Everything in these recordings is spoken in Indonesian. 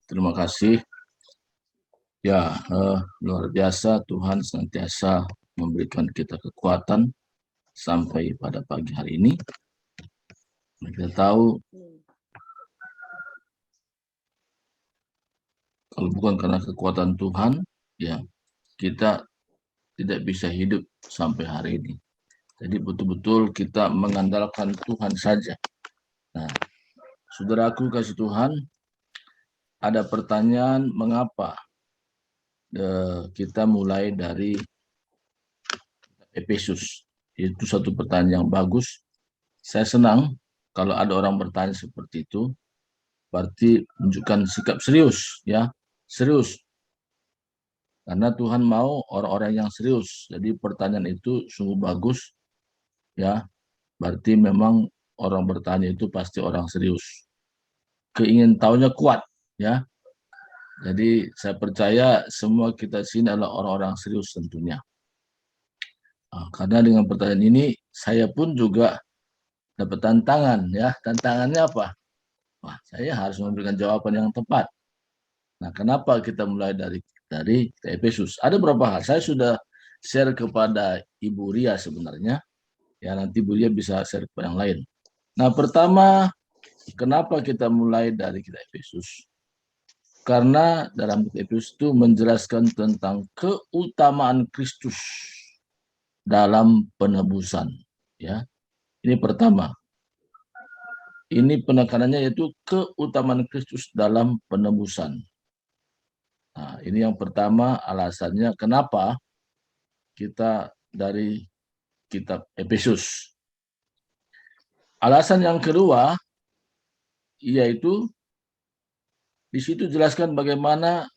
Terima kasih. Ya, luar biasa Tuhan senantiasa memberikan kita kekuatan sampai pada pagi hari ini. Kita tahu kalau bukan karena kekuatan Tuhan, ya kita tidak bisa hidup sampai hari ini. Jadi betul-betul kita mengandalkan Tuhan saja. Nah, saudaraku kasih Tuhan, ada pertanyaan mengapa kita mulai dari Efesus. Itu satu pertanyaan yang bagus. Saya senang kalau ada orang bertanya seperti itu, berarti menunjukkan sikap serius, ya, serius. Karena Tuhan mau orang-orang yang serius. Jadi pertanyaan itu sungguh bagus, ya. Berarti memang orang bertanya itu pasti orang serius. Keingin tahunya kuat, ya. Jadi saya percaya semua kita sini adalah orang-orang serius tentunya. Karena dengan pertanyaan ini saya pun juga dapat tantangan, ya. Tantangannya apa? Wah, saya harus memberikan jawaban yang tepat. Nah, kenapa kita mulai dari Efesus? Ada beberapa hal. Saya sudah share kepada Ibu Ria sebenarnya. Ya, nanti Ibu Ria bisa share kepada yang lain. Nah, pertama, kenapa kita mulai dari kitab Efesus? Karena dalam kitab Efesus itu menjelaskan tentang keutamaan Kristus dalam penebusan. Ya, ini pertama. Ini penekanannya yaitu keutamaan Kristus dalam penebusan. Nah, ini yang pertama alasannya kenapa kita dari kitab Efesus. Alasan yang kedua yaitu di situ jelaskan bagaimana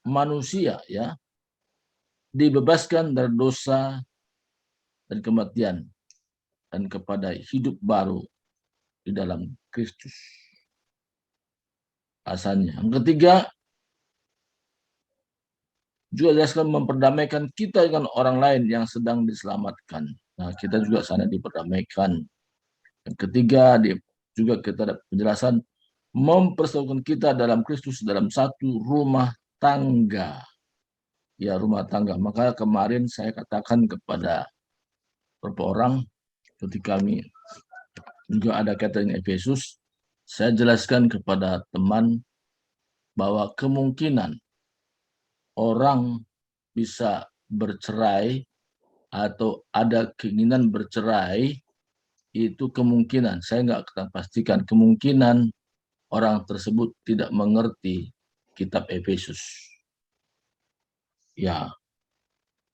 manusia ya dibebaskan dari dosa dan kematian dan kepada hidup baru di dalam Kristus. Alasannya. Yang ketiga juga jelaskan memperdamaikan kita dengan orang lain yang sedang diselamatkan. Nah, kita juga sana diperdamaikan. Yang ketiga, juga kita ada penjelasan mempersatukan kita dalam Kristus dalam satu rumah tangga. Ya, rumah tangga. Maka kemarin saya katakan kepada beberapa orang ketika kami juga ada kaitan Efesus, saya jelaskan kepada teman bahwa kemungkinan orang bisa bercerai atau ada keinginan bercerai itu kemungkinan, saya nggak akan pastikan, kemungkinan orang tersebut tidak mengerti kitab Efesus. Ya,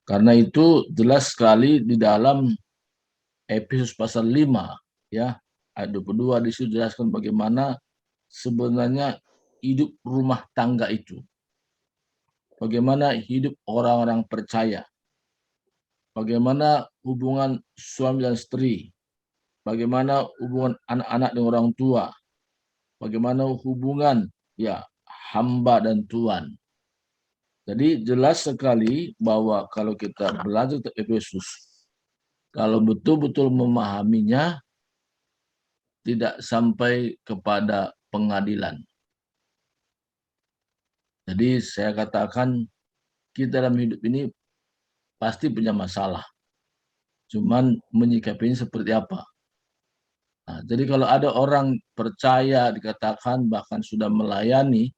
karena itu jelas sekali di dalam Efesus pasal 5, ya, ayat 22 di situ jelaskan bagaimana sebenarnya hidup rumah tangga itu. Bagaimana hidup orang-orang percaya. Bagaimana hubungan suami dan istri. Bagaimana hubungan anak-anak dengan orang tua. Bagaimana hubungan ya hamba dan Tuhan. Jadi jelas sekali bahwa kalau kita belajar Efesus, kalau betul-betul memahaminya, tidak sampai kepada pengadilan. Jadi saya katakan kita dalam hidup ini pasti punya masalah. Cuman menyikapinya seperti apa. Nah, jadi kalau ada orang percaya dikatakan bahkan sudah melayani,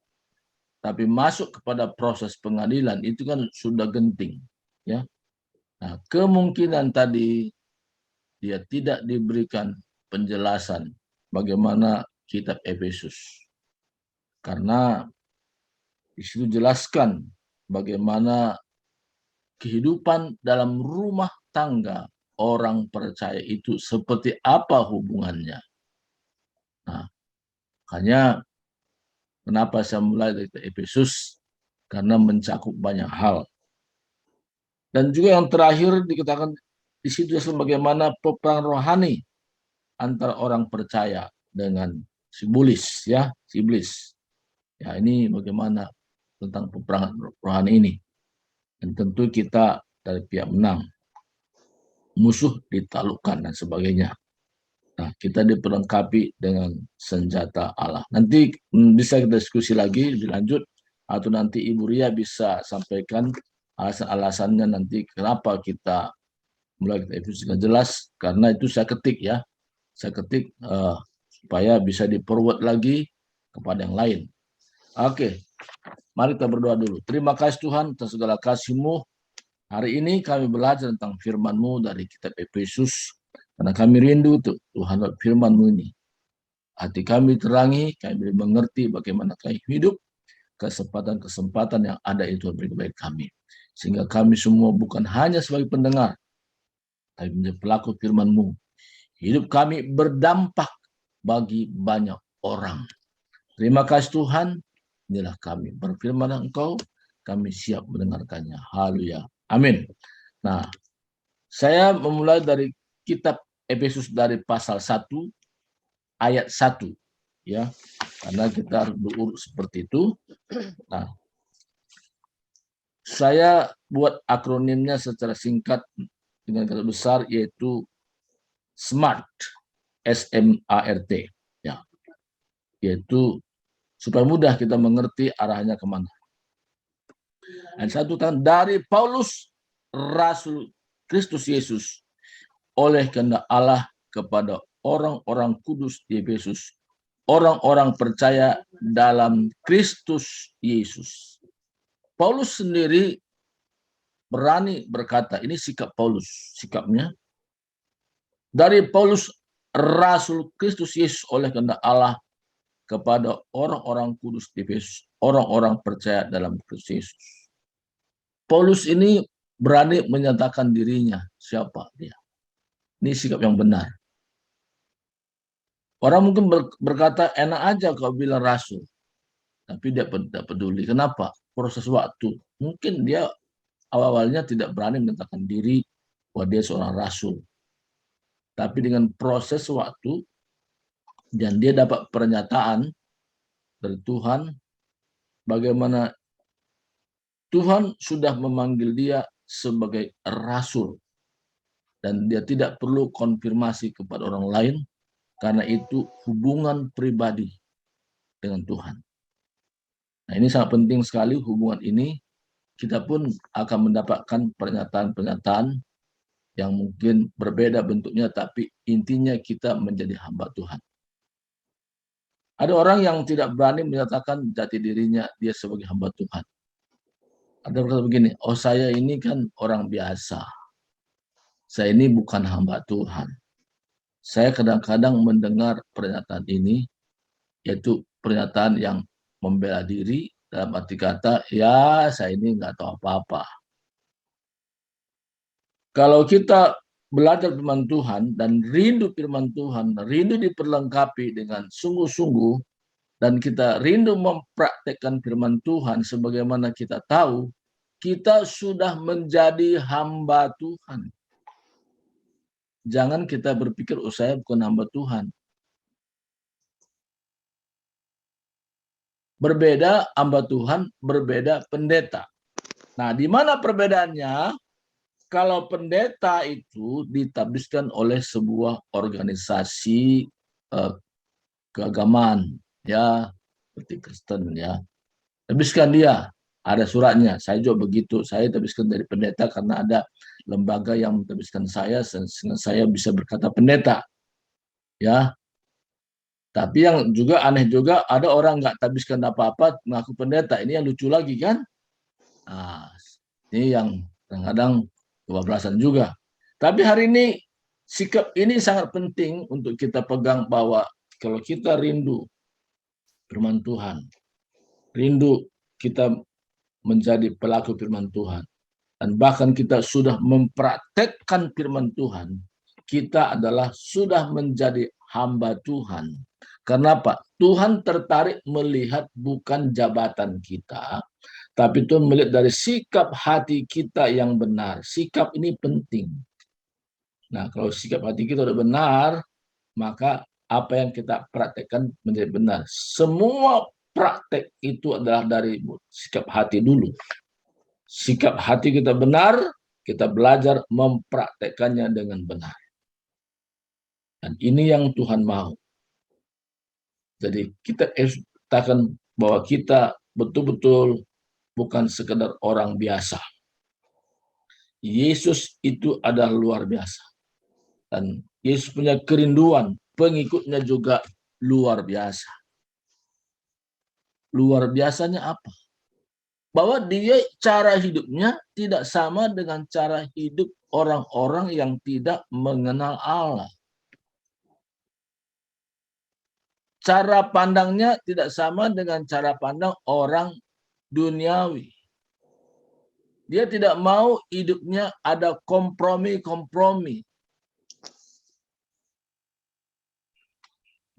tapi masuk kepada proses pengadilan itu kan sudah genting, ya. Nah, kemungkinan tadi dia tidak diberikan penjelasan bagaimana kitab Efesus. Karena di situ jelaskan bagaimana kehidupan dalam rumah tangga orang percaya itu seperti apa hubungannya. Nah, makanya kenapa saya mulai dari Efesus? Karena mencakup banyak hal. Dan juga yang terakhir dikatakan di situ bagaimana peperangan rohani antara orang percaya dengan si iblis, ya, si iblis. Ya, ini bagaimana tentang peperangan rohani ini. Dan tentu kita dari pihak menang. Musuh ditaklukkan dan sebagainya. Nah, kita diperlengkapi dengan senjata Allah. Nanti bisa kita diskusi lagi lebih lanjut, atau nanti Ibu Ria bisa sampaikan alasan-alasannya nanti kenapa kita mulai kita Efesus dengan jelas, karena itu saya ketik ya. Saya ketik supaya bisa di-forward lagi kepada yang lain. Oke, mari kita berdoa dulu. Terima kasih Tuhan atas segala kasih-Mu. Hari ini kami belajar tentang firman-Mu dari kitab Efesus. Karena kami rindu Tuhan firman-Mu ini. Hati kami terangi, kami boleh mengerti bagaimana kami hidup, kesempatan-kesempatan yang ada itu beri kepada kami. Sehingga kami semua bukan hanya sebagai pendengar, tapi menjadi pelaku firman-Mu. Hidup kami berdampak bagi banyak orang. Terima kasih Tuhan, inilah kami berfirman Engkau, kami siap mendengarkannya. Haleluya. Amin. Nah, saya memulai dari kitab Efesus dari pasal 1 ayat 1 ya. Karena kita harus berurut seperti itu. Nah, saya buat akronimnya secara singkat dengan kata besar yaitu SMART, SMART ya. Yaitu supaya mudah kita mengerti arahnya kemana. Dan satu tahun dari Paulus, Rasul Kristus Yesus, oleh kehendak Allah kepada orang-orang kudus di Efesus, orang-orang percaya dalam Kristus Yesus. Paulus sendiri berani berkata, ini sikap Paulus, sikapnya. Dari Paulus, Rasul Kristus Yesus oleh kehendak Allah kepada orang-orang kudus di Efesus, orang-orang percaya dalam Kristus Yesus. Paulus ini berani menyatakan dirinya, siapa dia. Ini sikap yang benar. Orang mungkin berkata, enak aja kau bilang rasul. Tapi dia tidak peduli. Kenapa? Proses waktu. Mungkin dia awal-awalnya tidak berani menyatakan diri bahwa dia seorang rasul. Tapi dengan proses waktu, dan dia dapat pernyataan dari Tuhan, bagaimana Tuhan sudah memanggil dia sebagai rasul. Dan dia tidak perlu konfirmasi kepada orang lain, karena itu hubungan pribadi dengan Tuhan. Nah, ini sangat penting sekali hubungan ini. Kita pun akan mendapatkan pernyataan-pernyataan yang mungkin berbeda bentuknya, tapi intinya kita menjadi hamba Tuhan. Ada orang yang tidak berani menyatakan jati dirinya dia sebagai hamba Tuhan. Ada berkata begini, oh saya ini kan orang biasa. Saya ini bukan hamba Tuhan. Saya kadang-kadang mendengar pernyataan ini, yaitu pernyataan yang membela diri, dalam arti kata, ya saya ini nggak tahu apa-apa. Kalau kita belajar firman Tuhan dan rindu firman Tuhan, rindu diperlengkapi dengan sungguh-sungguh, dan kita rindu mempraktekkan firman Tuhan sebagaimana kita tahu, kita sudah menjadi hamba Tuhan. Jangan kita berpikir, oh saya bukan hamba Tuhan. Berbeda hamba Tuhan, berbeda pendeta. Nah, di mana perbedaannya? Kalau pendeta itu ditabiskan oleh sebuah organisasi keagamaan, ya, seperti Kristen, ya. Tabiskan dia, ada suratnya. Saya juga begitu. Saya tabiskan dari pendeta karena ada lembaga yang mentabiskan saya, sehingga saya bisa berkata pendeta, ya. Tapi yang juga aneh juga, ada orang nggak tabiskan apa-apa mengaku pendeta. Ini yang lucu lagi kan? Nah, ini yang kadang-kadang kebablasan juga. Tapi hari ini sikap ini sangat penting untuk kita pegang, bahwa kalau kita rindu firman Tuhan, rindu kita menjadi pelaku firman Tuhan, dan bahkan kita sudah mempraktekkan firman Tuhan, kita adalah sudah menjadi hamba Tuhan. Kenapa? Tuhan tertarik melihat bukan jabatan kita, tapi Tuhan melihat dari sikap hati kita yang benar. Sikap ini penting. Nah, kalau sikap hati kita sudah benar, maka apa yang kita praktekkan menjadi benar. Semua praktek itu adalah dari sikap hati dulu. Sikap hati kita benar, kita belajar mempraktekkannya dengan benar. Dan ini yang Tuhan mau. Jadi kita katakan bahwa kita betul-betul bukan sekedar orang biasa. Yesus itu adalah luar biasa. Dan Yesus punya kerinduan, pengikutnya juga luar biasa. Luar biasanya apa? Bahwa dia cara hidupnya tidak sama dengan cara hidup orang-orang yang tidak mengenal Allah. Cara pandangnya tidak sama dengan cara pandang orang duniawi. Dia tidak mau hidupnya ada kompromi-kompromi.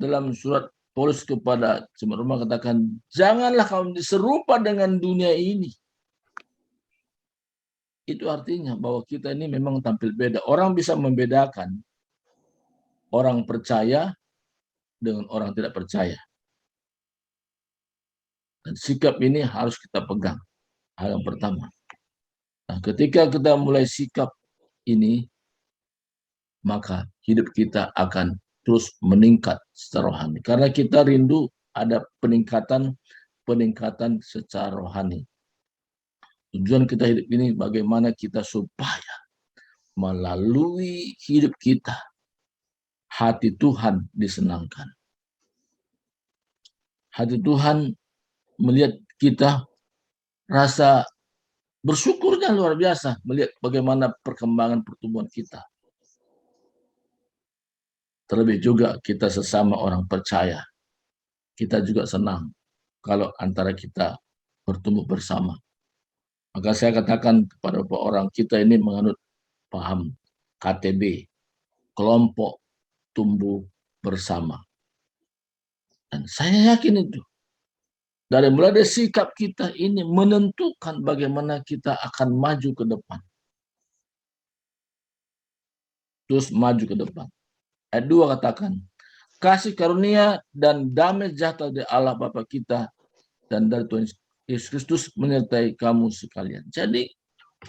Dalam surat Paulus kepada jemaat Roma katakan, janganlah kamu serupa dengan dunia ini. Itu artinya bahwa kita ini memang tampil beda. Orang bisa membedakan orang percaya dengan orang tidak percaya. Dan sikap ini harus kita pegang. Hal yang pertama. Nah, ketika kita mulai sikap ini, maka hidup kita akan terus meningkat secara rohani. Karena kita rindu ada peningkatan secara rohani. Tujuan kita hidup ini bagaimana kita supaya melalui hidup kita hati Tuhan disenangkan. Hati Tuhan melihat kita rasa bersyukurnya luar biasa melihat bagaimana perkembangan pertumbuhan kita. Terlebih juga kita sesama orang percaya. Kita juga senang kalau antara kita bertumbuh bersama. Maka saya katakan kepada beberapa orang, kita ini menganut paham KTB, kelompok tumbuh bersama. Dan saya yakin itu. Dari mulai dari sikap kita ini menentukan bagaimana kita akan maju ke depan. Terus maju ke depan. Ayat 2 katakan, kasih karunia dan damai sejahtera dari Allah Bapa kita dan dari Tuhan Yesus Kristus menyertai kamu sekalian. Jadi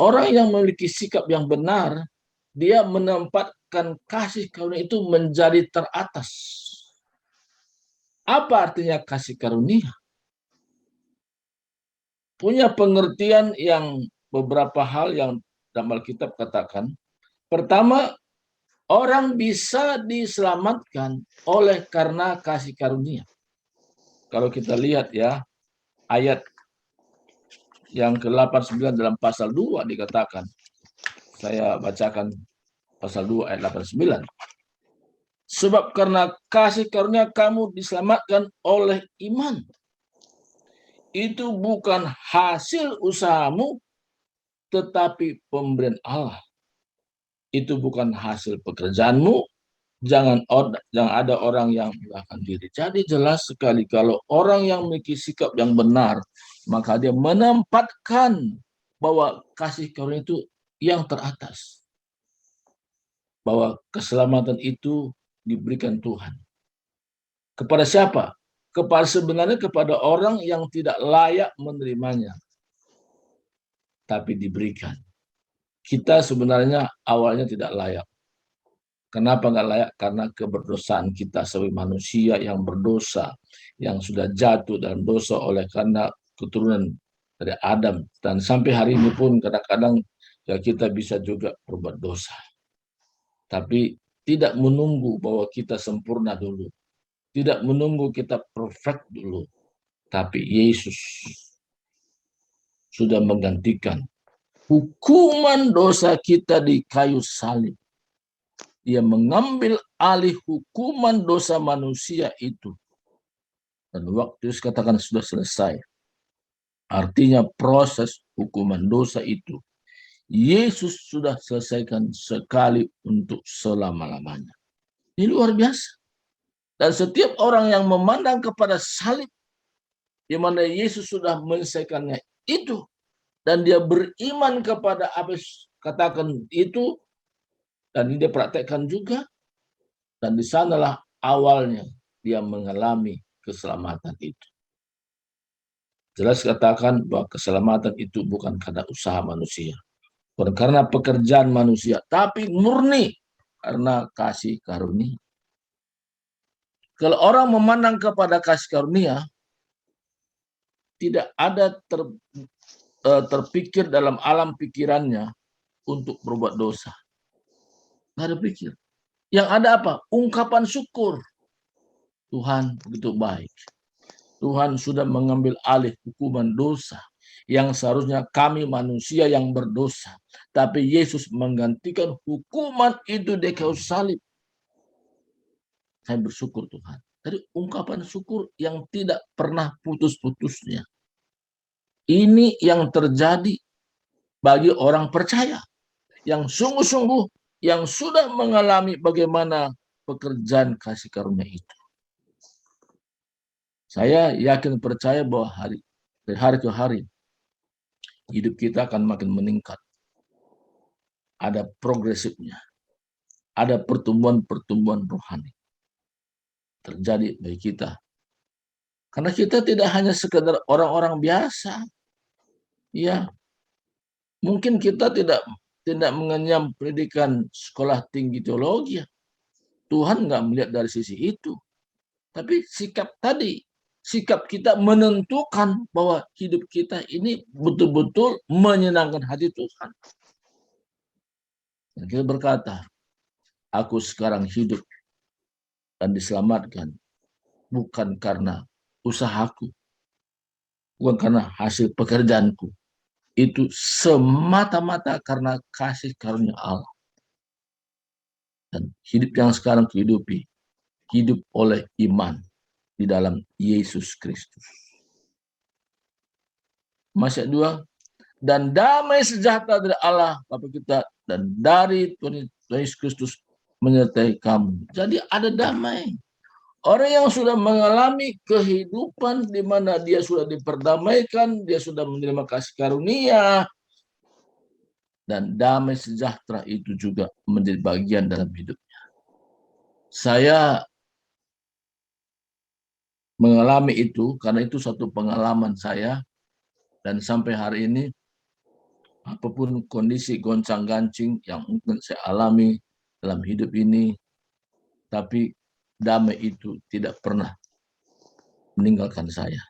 orang yang memiliki sikap yang benar, dia menempatkan kasih karunia itu menjadi teratas. Apa artinya kasih karunia? Punya pengertian yang beberapa hal yang dalam Alkitab katakan. Pertama, orang bisa diselamatkan oleh karena kasih karunia. Kalau kita lihat ya, ayat yang ke-89 dalam pasal 2 dikatakan. Saya bacakan pasal 2 ayat 89. Sebab karena kasih karunia kamu diselamatkan oleh iman. Itu bukan hasil usahamu, tetapi pemberian Allah. Itu bukan hasil pekerjaanmu, jangan ada orang yang menyalahkan diri. Jadi jelas sekali kalau orang yang memiliki sikap yang benar, maka dia menempatkan bahwa kasih karunia itu yang teratas. Bahwa keselamatan itu diberikan Tuhan. Kepada siapa? Sebenarnya kepada orang yang tidak layak menerimanya. Tapi diberikan. Kita sebenarnya awalnya tidak layak. Kenapa nggak layak? Karena keberdosaan kita sebagai manusia yang berdosa, yang sudah jatuh dalam dosa oleh karena keturunan dari Adam. Dan sampai hari ini pun kadang-kadang ya kita bisa juga berbuat dosa. Tapi tidak menunggu bahwa kita sempurna dulu. Tidak menunggu kita perfect dulu. Tapi Yesus sudah menggantikan hukuman dosa kita di kayu salib. Dia mengambil alih hukuman dosa manusia itu. Dan waktu itu katakan sudah selesai. Artinya proses hukuman dosa itu Yesus sudah selesaikan sekali untuk selama-lamanya. Ini luar biasa. Dan setiap orang yang memandang kepada salib, di mana Yesus sudah menyelesaikannya itu, dan dia beriman kepada apa katakan itu, dan dia praktekkan juga, dan di sanalah awalnya dia mengalami keselamatan itu. Jelas katakan bahwa keselamatan itu bukan karena usaha manusia, bukan karena pekerjaan manusia, tapi murni karena kasih karunia. Kalau orang memandang kepada kasih karunia, tidak ada terpikir dalam alam pikirannya untuk berbuat dosa. Nggak ada pikir. Yang ada apa? Ungkapan syukur. Tuhan begitu baik. Tuhan sudah mengambil alih hukuman dosa yang seharusnya kami manusia yang berdosa. Tapi Yesus menggantikan hukuman itu di kayu salib. Saya bersyukur Tuhan. Jadi ungkapan syukur yang tidak pernah putus-putusnya. Ini yang terjadi bagi orang percaya. Yang sungguh-sungguh, yang sudah mengalami bagaimana pekerjaan kasih karunia itu. Saya yakin percaya bahwa dari hari ke hari, hidup kita akan makin meningkat. Ada progresifnya. Ada pertumbuhan-pertumbuhan rohani terjadi bagi kita. Karena kita tidak hanya sekedar orang-orang biasa. Ya, mungkin kita tidak mengenyam pendidikan sekolah tinggi teologi. Tuhan nggak melihat dari sisi itu. Tapi sikap tadi, sikap kita menentukan bahwa hidup kita ini betul-betul menyenangkan hati Tuhan. Dan kita berkata, aku sekarang hidup dan diselamatkan bukan karena usahaku, bukan karena hasil pekerjaanku. Itu semata-mata karena kasih karunia Allah. Dan hidup yang sekarang kehidupi, hidup oleh iman di dalam Yesus Kristus. Mazmur 2, dan damai sejahtera dari Allah Bapa kita dan dari Tuhan Yesus Kristus menyertai kamu. Jadi ada damai. Orang yang sudah mengalami kehidupan di mana dia sudah diperdamaikan, dia sudah menerima kasih karunia, dan damai sejahtera itu juga menjadi bagian dalam hidupnya. Saya mengalami itu karena itu satu pengalaman saya, dan sampai hari ini apapun kondisi goncang-gancing yang mungkin saya alami dalam hidup ini, tapi damai itu tidak pernah meninggalkan saya.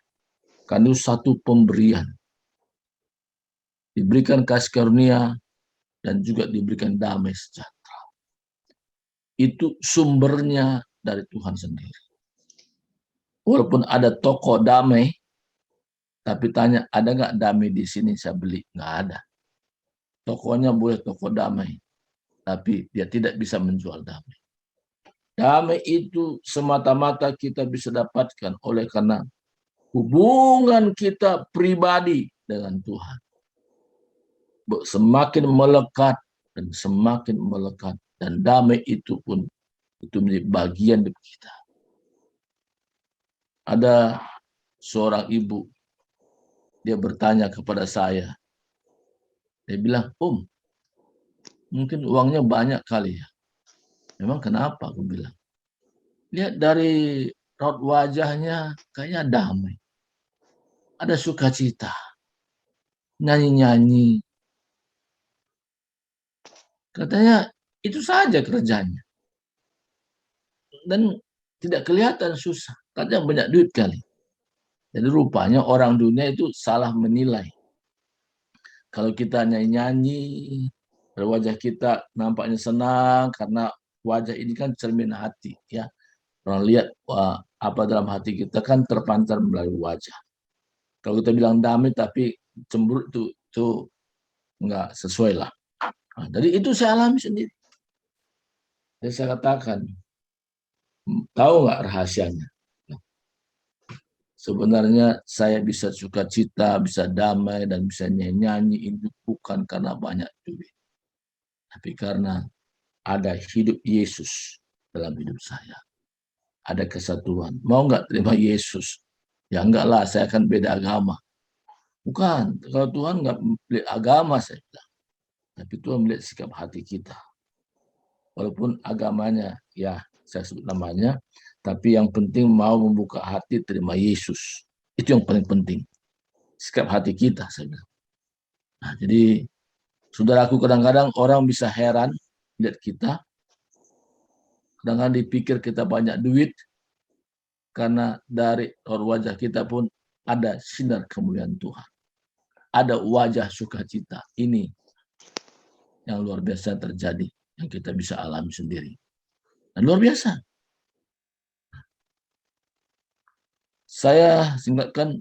Karena itu satu pemberian. Diberikan kasih karunia dan juga diberikan damai sejahtera. Itu sumbernya dari Tuhan sendiri. Walaupun ada toko damai, tapi tanya, ada nggak damai di sini saya beli? Nggak ada. Tokonya boleh toko damai, tapi dia tidak bisa menjual damai. Damai itu semata-mata kita bisa dapatkan oleh karena hubungan kita pribadi dengan Tuhan. Semakin melekat dan semakin melekat. Dan damai itu pun itu menjadi bagian dari kita. Ada seorang ibu, dia bertanya kepada saya. Dia bilang, Om, mungkin uangnya banyak kali ya. Memang kenapa? Aku bilang. Lihat dari raut wajahnya kayaknya damai. Ada sukacita. Nyanyi-nyanyi. Katanya itu saja kerjanya. Dan tidak kelihatan susah. Katanya banyak duit kali. Jadi rupanya orang dunia itu salah menilai. Kalau kita nyanyi-nyanyi, wajah kita nampaknya senang karena wajah ini kan cermin hati, ya. Orang lihat wah, apa dalam hati kita kan terpancar melalui wajah. Kalau kita bilang damai tapi cemburu itu nggak sesuai lah. Nah, jadi itu saya alami sendiri. Dan saya katakan, tahu nggak rahasianya? Sebenarnya saya bisa sukacita, bisa damai, dan bisa nyanyi itu bukan karena banyak duit. Tapi karena ada hidup Yesus dalam hidup saya. Ada kesatuan. Mau nggak terima Yesus? Ya enggak lah, saya akan beda agama. Bukan, kalau Tuhan nggak melihat agama saya bilang. Tapi Tuhan melihat sikap hati kita. Walaupun agamanya, ya saya sebut namanya, tapi yang penting mau membuka hati terima Yesus. Itu yang paling penting. Sikap hati kita, saya bilang. Nah, jadi, saudaraku, kadang-kadang orang bisa heran lihat kita. Kadang-kadang dipikir kita banyak duit. Karena dari wajah kita pun ada sinar kemuliaan Tuhan. Ada wajah sukacita. Ini yang luar biasa terjadi, yang kita bisa alami sendiri. Dan luar biasa. Saya singkatkan,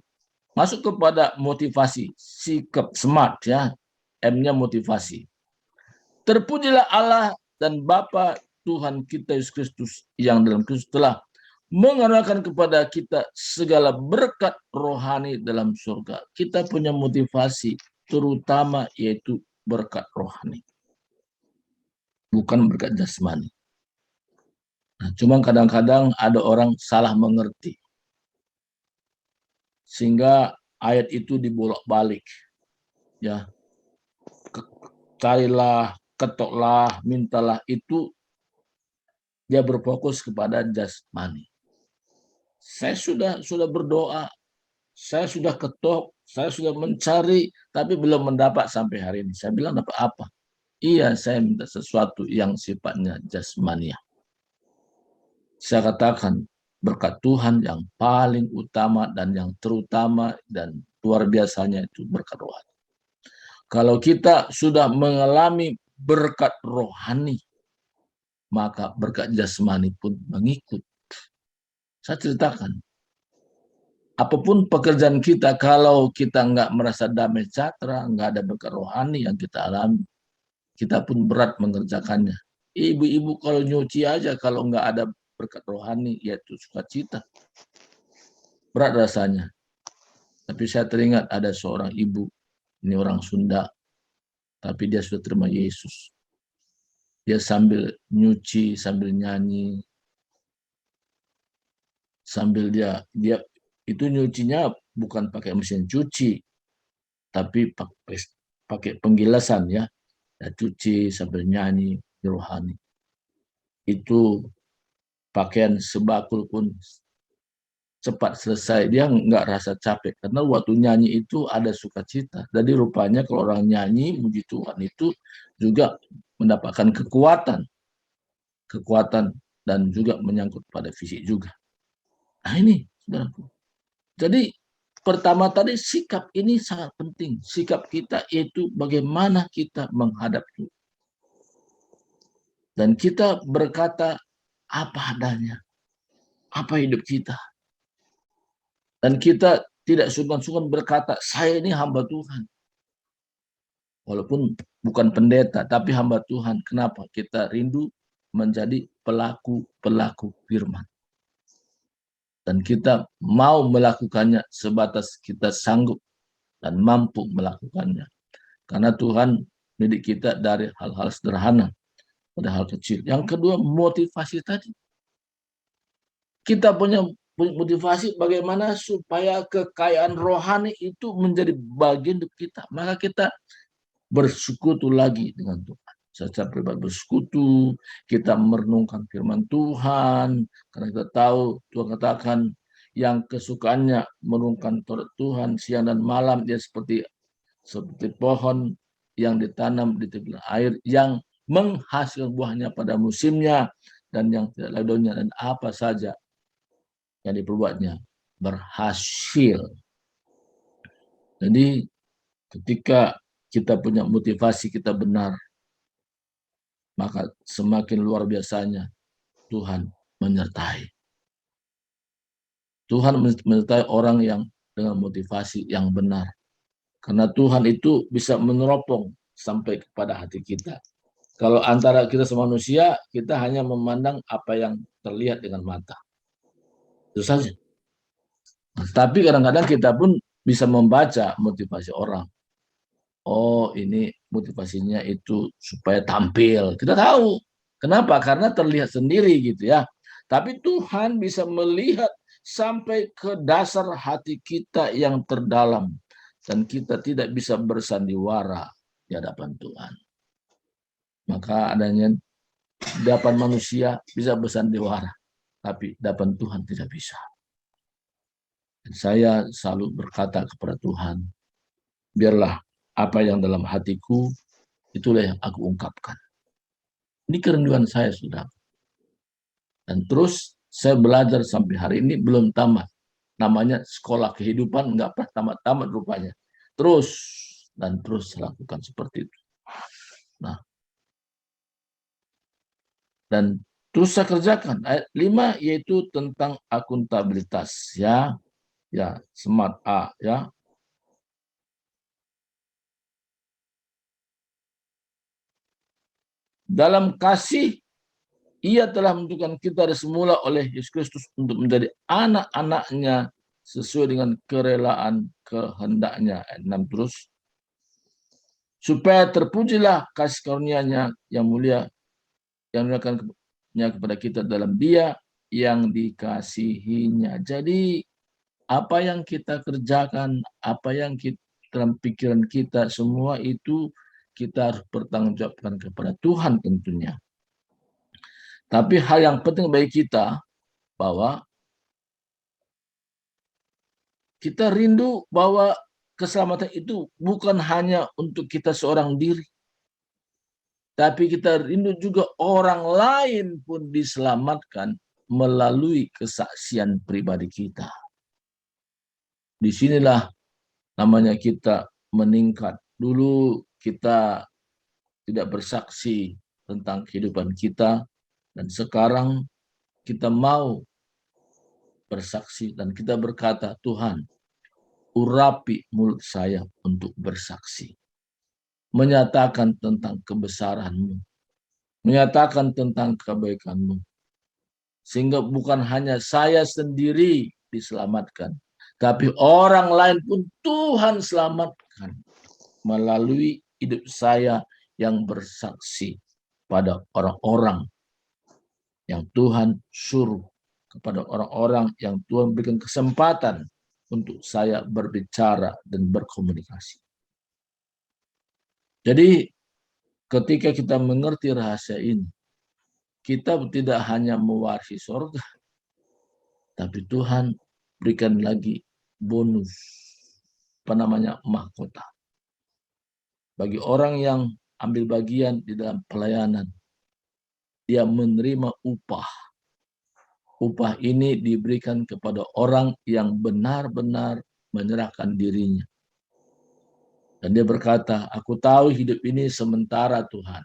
masuk kepada motivasi, sikap smart ya. M-nya motivasi. Terpujilah Allah dan Bapa Tuhan kita Yesus Kristus yang dalam Kristus telah mengarahkan kepada kita segala berkat rohani dalam surga. Kita punya motivasi terutama yaitu berkat rohani. Bukan berkat jasmani. Nah, cuma kadang-kadang ada orang salah mengerti. Sehingga ayat itu dibolak-balik. Ya. Carilah, ketoklah, mintalah, itu dia berfokus kepada jasmani. Saya sudah berdoa, saya sudah ketok, saya sudah mencari, tapi belum mendapat sampai hari ini. Saya bilang dapat apa? Iya, saya minta sesuatu yang sifatnya jasmania. Saya katakan berkat Tuhan yang paling utama dan yang terutama dan luar biasanya itu berkat rohani. Kalau kita sudah mengalami berkat rohani, maka berkat jasmani pun mengikut. Saya ceritakan, apapun pekerjaan kita, kalau kita nggak merasa damai sejahtera, nggak ada berkat rohani yang kita alami, kita pun berat mengerjakannya. Ibu-ibu kalau nyuci aja, kalau nggak ada berkat rohani, yaitu sukacita, berat rasanya. Tapi saya teringat ada seorang ibu, ini orang Sunda, tapi dia sudah terima Yesus. Dia sambil nyuci, sambil nyanyi, sambil dia itu nyucinya bukan pakai mesin cuci, tapi pakai penggilasan ya. Dia cuci sambil nyanyi rohani. Itu pakaian sebakul pun cepat selesai. Dia nggak rasa capek karena waktu nyanyi itu ada sukacita. Jadi rupanya kalau orang nyanyi muji Tuhan itu juga mendapatkan kekuatan dan juga menyangkut pada fisik juga. Nah ini, saudaraku. Jadi pertama tadi sikap ini sangat penting. Sikap kita itu bagaimana kita menghadap Tuhan. Dan kita berkata apa adanya. Apa hidup kita. Dan kita tidak sungkan-sungkan berkata, saya ini hamba Tuhan. Walaupun bukan pendeta, tapi hamba Tuhan. Kenapa? Kita rindu menjadi pelaku-pelaku firman. Dan kita mau melakukannya sebatas kita sanggup dan mampu melakukannya. Karena Tuhan mendidik kita dari hal-hal sederhana pada hal kecil. Yang kedua, motivasi tadi. Kita punya motivasi bagaimana supaya kekayaan rohani itu menjadi bagian hidup kita. Maka kita bersekutu lagi dengan Tuhan. Secara pribadi bersekutu, kita merenungkan firman Tuhan, karena kita tahu Tuhan katakan yang kesukaannya merenungkan Taurat Tuhan siang dan malam, dia seperti pohon yang ditanam di tepi air, yang menghasilkan buahnya pada musimnya, dan yang tidak ada daunnya, dan apa saja yang diperbuatnya berhasil. Jadi ketika kita punya motivasi, kita benar, maka semakin luar biasanya Tuhan menyertai. Tuhan menyertai orang yang dengan motivasi yang benar. Karena Tuhan itu bisa meneropong sampai kepada hati kita. Kalau antara kita sama manusia, kita hanya memandang apa yang terlihat dengan mata. Itu saja. Nah, tapi kadang-kadang kita pun bisa membaca motivasi orang. Oh, ini motivasinya itu supaya tampil. Kita tahu. Kenapa? Karena terlihat sendiri gitu ya. Tapi Tuhan bisa melihat sampai ke dasar hati kita yang terdalam. Dan kita tidak bisa bersandiwara di hadapan Tuhan. Maka adanya di hadapan manusia bisa bersandiwara. Tapi di hadapan Tuhan tidak bisa. Dan saya selalu berkata kepada Tuhan, biarlah apa yang dalam hatiku, itulah yang aku ungkapkan. Ini kerinduan saya, sudah. Dan terus Saya belajar sampai hari ini belum tamat. Namanya sekolah kehidupan nggak pernah tamat-tamat rupanya. Terus dan terus lakukan seperti itu. Nah, dan terus saya kerjakan. Ayat 5 yaitu tentang akuntabilitas, ya. Ya, smart A, ya. Dalam kasih ia telah menentukan kita dari semula oleh Yesus Kristus untuk menjadi anak-anaknya sesuai dengan kerelaan kehendaknya. Ayat 6 terus. Supaya terpujilah kasih karunia-Nya yang mulia, yang menyerahkannya kepada kita dalam Dia yang dikasihinya. Jadi apa yang kita kerjakan, apa yang kita, dalam pikiran kita, semua itu kita harus bertanggungjawabkan kepada Tuhan tentunya. Tapi hal yang penting bagi kita bahwa kita rindu bahwa keselamatan itu bukan hanya untuk kita seorang diri, tapi kita rindu juga orang lain pun diselamatkan melalui kesaksian pribadi kita. Disinilah namanya kita meningkat. Dulu kita tidak bersaksi tentang kehidupan kita, dan sekarang kita mau bersaksi dan kita berkata, Tuhan, urapi mulut saya untuk bersaksi. Menyatakan tentang kebesaran-Mu, menyatakan tentang kebaikan-Mu. Sehingga bukan hanya saya sendiri diselamatkan, tapi orang lain pun Tuhan selamatkan melalui hidup saya yang bersaksi pada orang-orang yang Tuhan suruh, kepada orang-orang yang Tuhan berikan kesempatan untuk saya berbicara dan berkomunikasi. Jadi ketika kita mengerti rahasia ini, kita tidak hanya mewarisi surga, tapi Tuhan berikan lagi bonus, mahkota. Bagi orang yang ambil bagian di dalam pelayanan, dia menerima upah. Upah ini diberikan kepada orang yang benar-benar menyerahkan dirinya. Dan dia berkata, aku tahu hidup ini sementara Tuhan.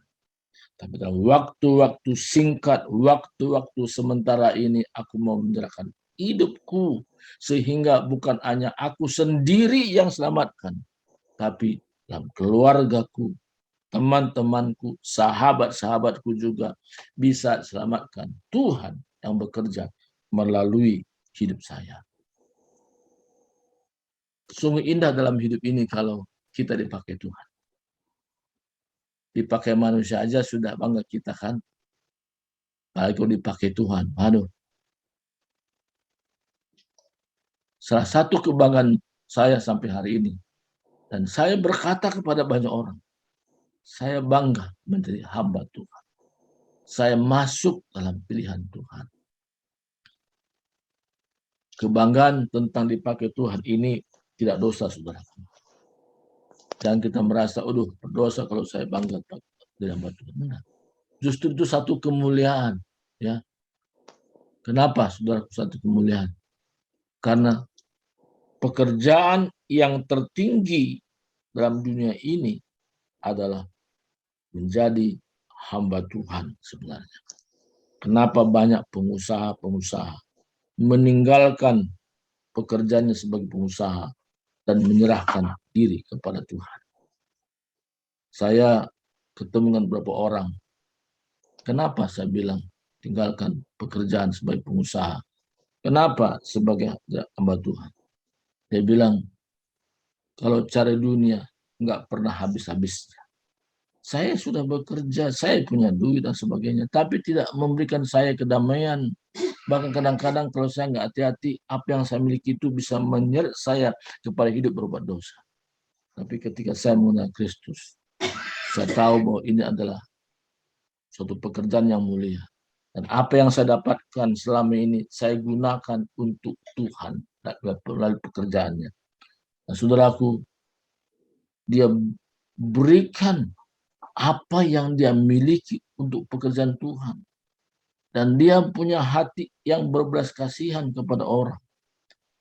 Tapi dalam waktu-waktu singkat, waktu-waktu sementara ini, aku mau menyerahkan hidupku. Sehingga bukan hanya aku sendiri yang selamatkan, tapi dalam keluargaku, teman-temanku, sahabat-sahabatku juga bisa selamatkan. Tuhan yang bekerja melalui hidup saya. Sungguh indah dalam hidup ini kalau kita dipakai Tuhan. Dipakai manusia aja sudah bangga kita kan. Kalau dipakai Tuhan, aduh. Salah satu kebanggaan saya sampai hari ini. Dan saya berkata kepada banyak orang, saya bangga menjadi hamba Tuhan. Saya masuk dalam pilihan Tuhan. Kebanggaan tentang dipakai Tuhan ini tidak dosa, saudara. Dan kita merasa, aduh, berdosa kalau saya bangga di hamba Tuhan. Nah, justru itu satu kemuliaan, ya. Kenapa, saudara, satu kemuliaan? Karena pekerjaan yang tertinggi dalam dunia ini adalah menjadi hamba Tuhan sebenarnya. Kenapa banyak pengusaha-pengusaha meninggalkan pekerjaannya sebagai pengusaha dan menyerahkan diri kepada Tuhan? Saya ketemu dengan beberapa orang. Kenapa saya bilang tinggalkan pekerjaan sebagai pengusaha? Kenapa sebagai hamba Tuhan? Dia bilang, kalau cari dunia nggak pernah habis-habisnya. Saya sudah bekerja, saya punya duit dan sebagainya, tapi tidak memberikan saya kedamaian. Bahkan kadang-kadang kalau saya nggak hati-hati, apa yang saya miliki itu bisa menyeret saya kepada hidup berbuat dosa. Tapi ketika saya mengenal Kristus, saya tahu bahwa ini adalah suatu pekerjaan yang mulia. Dan apa yang saya dapatkan selama ini, saya gunakan untuk Tuhan melalui pekerjaannya. Nah, saudaraku, dia berikan apa yang dia miliki untuk pekerjaan Tuhan. Dan dia punya hati yang berbelas kasihan kepada orang.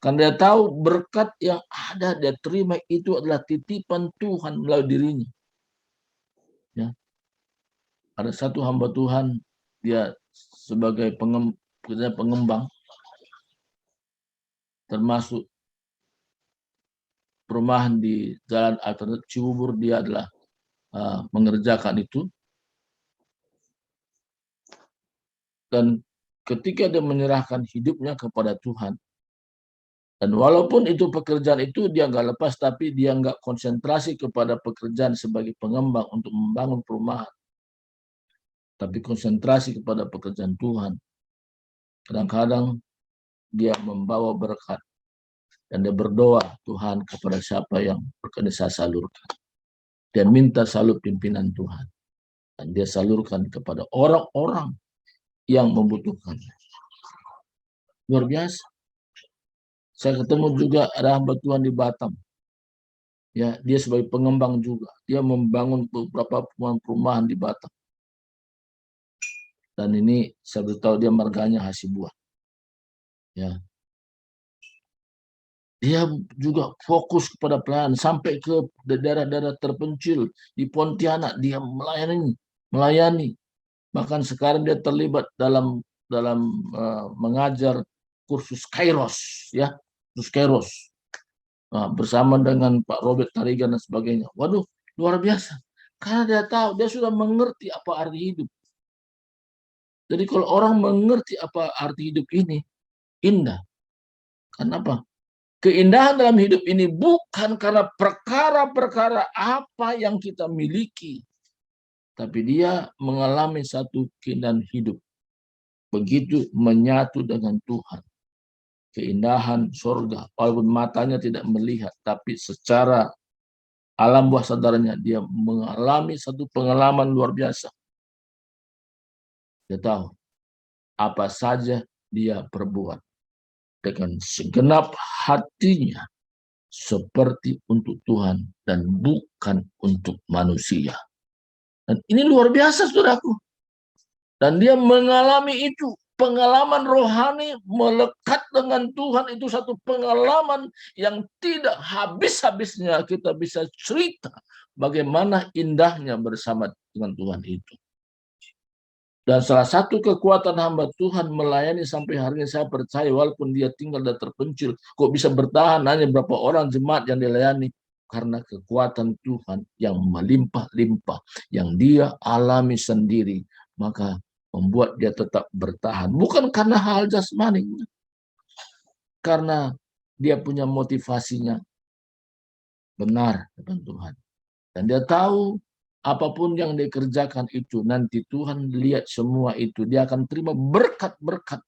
Karena dia tahu berkat yang ada dia terima itu adalah titipan Tuhan melalui dirinya. Ya. Ada satu hamba Tuhan, dia sebagai pengembang, termasuk perumahan di Jalan Alternatif Cibubur, dia adalah mengerjakan itu. Dan ketika dia menyerahkan hidupnya kepada Tuhan, dan walaupun itu pekerjaan itu dia nggak lepas, tapi dia nggak konsentrasi kepada pekerjaan sebagai pengembang untuk membangun perumahan, tapi konsentrasi kepada pekerjaan Tuhan. Kadang-kadang dia membawa berkat dan dia berdoa, Tuhan kepada siapa yang berkenan saya salurkan. Dia minta salur pimpinan Tuhan. Dan dia salurkan kepada orang-orang yang membutuhkan. Luar biasa. Saya ketemu juga ada hamba Tuhan di Batam. Ya, dia sebagai pengembang juga. Dia membangun beberapa perumahan di Batam. Dan ini saya beritahu dia marganya Hasibuan. Ya. Dia juga fokus kepada pelayanan sampai ke daerah-daerah terpencil di Pontianak, dia melayani. Bahkan sekarang dia terlibat dalam mengajar kursus Kairos, ya, kursus Kairos. Bersama dengan Pak Robert Tarigan dan sebagainya. Waduh, luar biasa. Karena dia tahu, dia sudah mengerti apa arti hidup. Jadi kalau orang mengerti apa arti hidup ini, indah. Kenapa? Keindahan dalam hidup ini bukan karena perkara-perkara apa yang kita miliki, tapi dia mengalami satu keindahan hidup. Begitu menyatu dengan Tuhan. Keindahan surga, walaupun matanya tidak melihat, tapi secara alam bawah sadarnya dia mengalami satu pengalaman luar biasa. Dia tahu apa saja dia perbuat dengan segenap hatinya seperti untuk Tuhan dan bukan untuk manusia. Dan ini luar biasa, saudaraku. Dan dia mengalami itu. Pengalaman rohani melekat dengan Tuhan itu satu pengalaman yang tidak habis-habisnya kita bisa cerita bagaimana indahnya bersama dengan Tuhan itu. Dan salah satu kekuatan hamba Tuhan melayani sampai hari ini, saya percaya walaupun dia tinggal dan terpencil, kok bisa bertahan hanya berapa orang jemaat yang dilayani, karena kekuatan Tuhan yang melimpah-limpah, yang dia alami sendiri, maka membuat dia tetap bertahan. Bukan karena hal jasmani, karena dia punya motivasinya benar dengan Tuhan. Dan dia tahu apapun yang dikerjakan itu, nanti Tuhan lihat semua itu. Dia akan terima berkat-berkat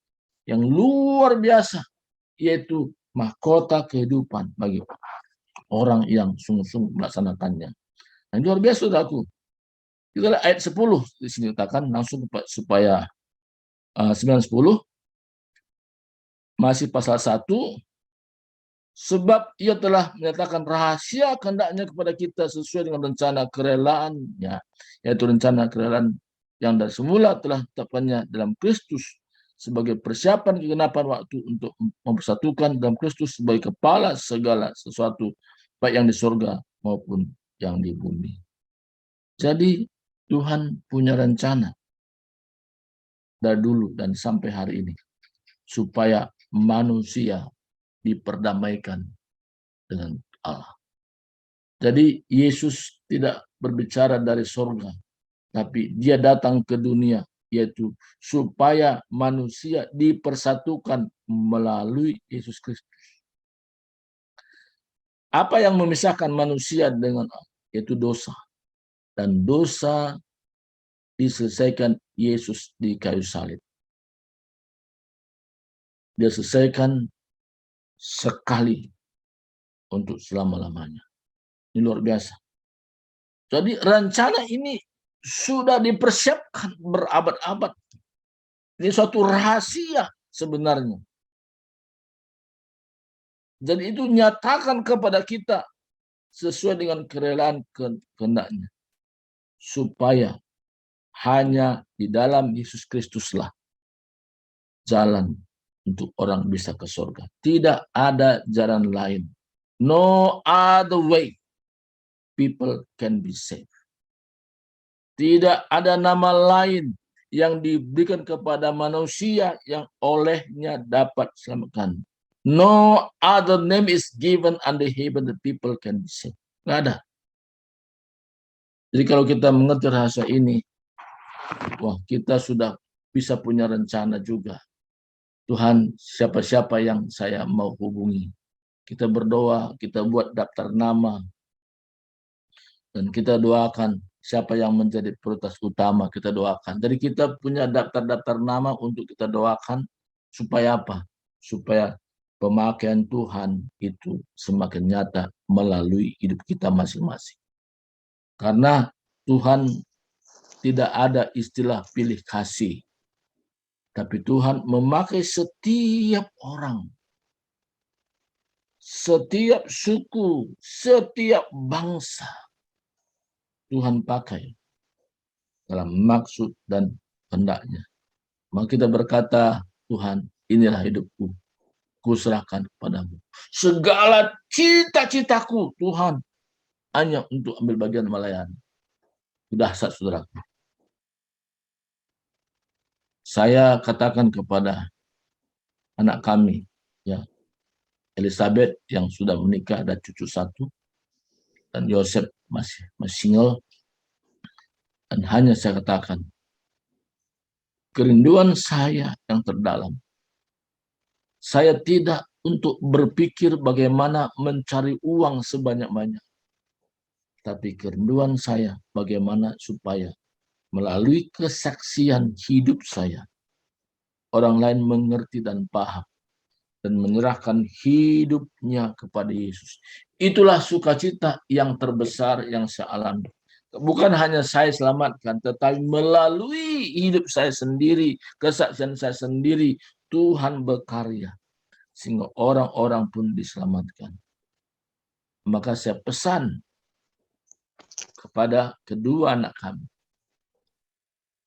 yang luar biasa, yaitu mahkota kehidupan bagi orang yang sungguh-sungguh melaksanakannya. Nah, luar biasa, saudaraku. Kita lihat ayat 10 di sini katakan langsung supaya 9-10 masih pasal 1. Sebab ia telah menyatakan rahasia kehendaknya kepada kita sesuai dengan rencana kerelaannya, yaitu rencana kerelaan yang dari semula telah ditetapkannya dalam Kristus sebagai persiapan kegenapan waktu untuk mempersatukan dalam Kristus sebagai kepala segala sesuatu, baik yang di surga maupun yang di bumi. Jadi Tuhan punya rencana dari dulu dan sampai hari ini supaya manusia diperdamaikan dengan Allah. Jadi Yesus tidak berbicara dari surga, tapi dia datang ke dunia, yaitu supaya manusia dipersatukan melalui Yesus Kristus. Apa yang memisahkan manusia dengan Allah? Yaitu dosa. Dan dosa diselesaikan Yesus di kayu salib. Dia selesaikan sekali untuk selama-lamanya. Ini luar biasa. Jadi rencana ini sudah dipersiapkan berabad-abad. Ini suatu rahasia sebenarnya. Jadi itu nyatakan kepada kita sesuai dengan kerelaan kehendaknya. Supaya hanya di dalam Yesus Kristuslah jalan untuk orang bisa ke surga. Tidak ada jalan lain. No other way people can be saved. Tidak ada nama lain yang diberikan kepada manusia yang olehnya dapat selamatkan. No other name is given under heaven that people can be saved. Nggak ada. Jadi kalau kita mengerti rahasia ini, wah, kita sudah bisa punya rencana juga. Tuhan, siapa-siapa yang saya mau hubungi. Kita berdoa, kita buat daftar nama, dan kita doakan siapa yang menjadi prioritas utama, kita doakan. Jadi kita punya daftar-daftar nama untuk kita doakan, supaya apa? Supaya pemakaian Tuhan itu semakin nyata melalui hidup kita masing-masing. Karena Tuhan tidak ada istilah pilih kasih, tapi Tuhan memakai setiap orang, setiap suku, setiap bangsa. Tuhan pakai dalam maksud dan hendaknya. Maka kita berkata, Tuhan, inilah hidupku, kuserahkan kepadamu. Segala cita-citaku, Tuhan, hanya untuk ambil bagian melayani. Dahsyat, saudaraku. Saya katakan kepada anak kami, ya, Elizabeth yang sudah menikah, ada cucu satu, dan Yosef masih single. Dan hanya saya katakan, kerinduan saya yang terdalam, saya tidak untuk berpikir bagaimana mencari uang sebanyak-banyak, tapi kerinduan saya bagaimana supaya melalui kesaksian hidup saya, orang lain mengerti dan paham dan menyerahkan hidupnya kepada Yesus. Itulah sukacita yang terbesar yang saya alami. Bukan hanya saya selamatkan, tetapi melalui hidup saya sendiri, kesaksian saya sendiri, Tuhan berkarya sehingga orang-orang pun diselamatkan. Maka saya pesan kepada kedua anak kami,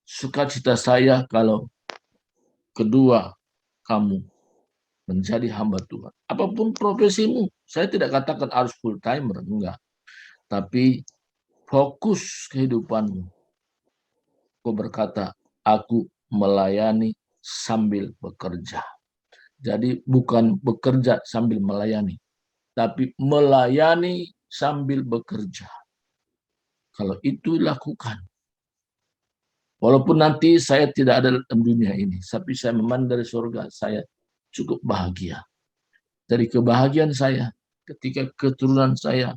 sukacita saya kalau kedua kamu menjadi hamba Tuhan. Apapun profesimu, saya tidak katakan harus full timer, enggak. Tapi fokus kehidupanmu. Kau berkata, aku melayani sambil bekerja. Jadi bukan bekerja sambil melayani, tapi melayani sambil bekerja. Kalau itu lakukan. Walaupun nanti saya tidak ada dalam dunia ini, tapi saya memandang dari surga, saya cukup bahagia. Dari kebahagiaan saya, ketika keturunan saya,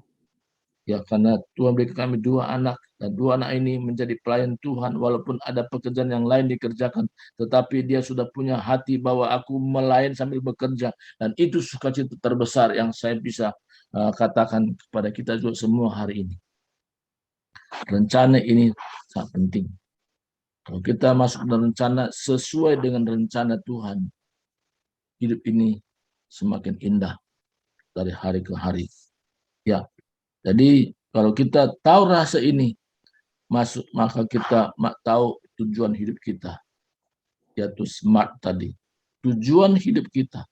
ya karena Tuhan berikan kami dua anak, dan dua anak ini menjadi pelayan Tuhan, walaupun ada pekerjaan yang lain dikerjakan, tetapi dia sudah punya hati bahwa aku melayani sambil bekerja, dan itu sukacita terbesar yang saya bisa katakan kepada kita juga semua hari ini. Rencana ini sangat penting. Kalau kita masuk dalam rencana sesuai dengan rencana Tuhan, hidup ini semakin indah dari hari ke hari. Ya, jadi kalau kita tahu rasa ini, maka kita tahu tujuan hidup kita, yaitu smart tadi. Tujuan hidup kita,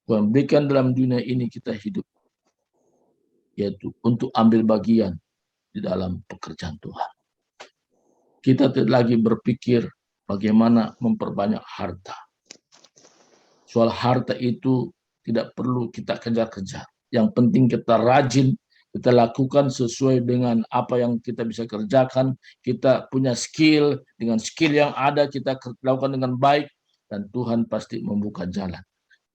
Tuhan berikan dalam dunia ini kita hidup, yaitu untuk ambil bagian di dalam pekerjaan Tuhan. Kita tidak lagi berpikir bagaimana memperbanyak harta. Soal harta itu tidak perlu kita kejar-kejar. Yang penting kita rajin, kita lakukan sesuai dengan apa yang kita bisa kerjakan. Kita punya skill, dengan skill yang ada kita lakukan dengan baik, dan Tuhan pasti membuka jalan.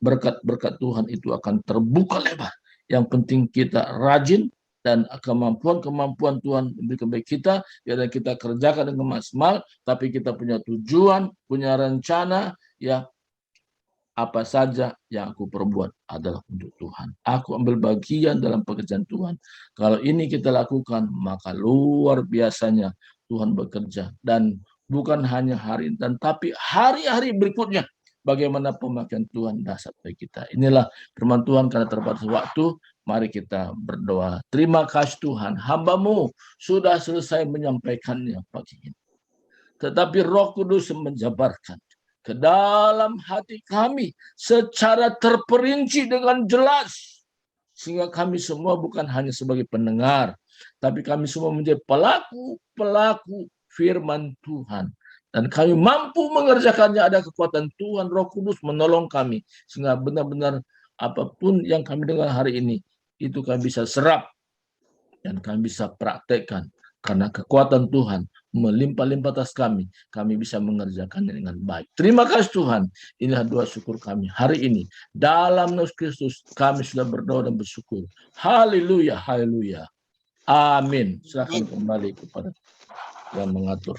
Berkat-berkat Tuhan itu akan terbuka lebar. Yang penting kita rajin, dan kemampuan Tuhan memberikan bagi kita, dan kita kerjakan dengan maksimal, tapi kita punya tujuan, punya rencana, ya apa saja yang aku perbuat adalah untuk Tuhan. Aku ambil bagian dalam pekerjaan Tuhan. Kalau ini kita lakukan, maka luar biasanya Tuhan bekerja. Dan bukan hanya hari ini, tapi hari-hari berikutnya. Bagaimana pemakaian Tuhan dahsyat bagi kita. Inilah firman Tuhan, karena terbatas waktu. Mari kita berdoa. Terima kasih Tuhan, hamba-Mu sudah selesai menyampaikannya pagi ini. Tetapi Roh Kudus menjabarkan. ke dalam hati kami secara terperinci dengan jelas, sehingga kami semua bukan hanya sebagai pendengar, tapi kami semua menjadi pelaku firman Tuhan. Dan kami mampu mengerjakannya, ada kekuatan Tuhan, Roh Kudus menolong kami, sehingga benar-benar apapun yang kami dengar hari ini, itu kami bisa serap dan kami bisa praktekkan. Karena kekuatan Tuhan melimpah-limpah atas kami bisa mengerjakannya dengan baik. Terima kasih Tuhan. Inilah doa syukur kami hari ini. Dalam nama Kristus kami sudah berdoa dan bersyukur. Haleluya, haleluya. Amin. Silakan kembali kepada yang mengatur.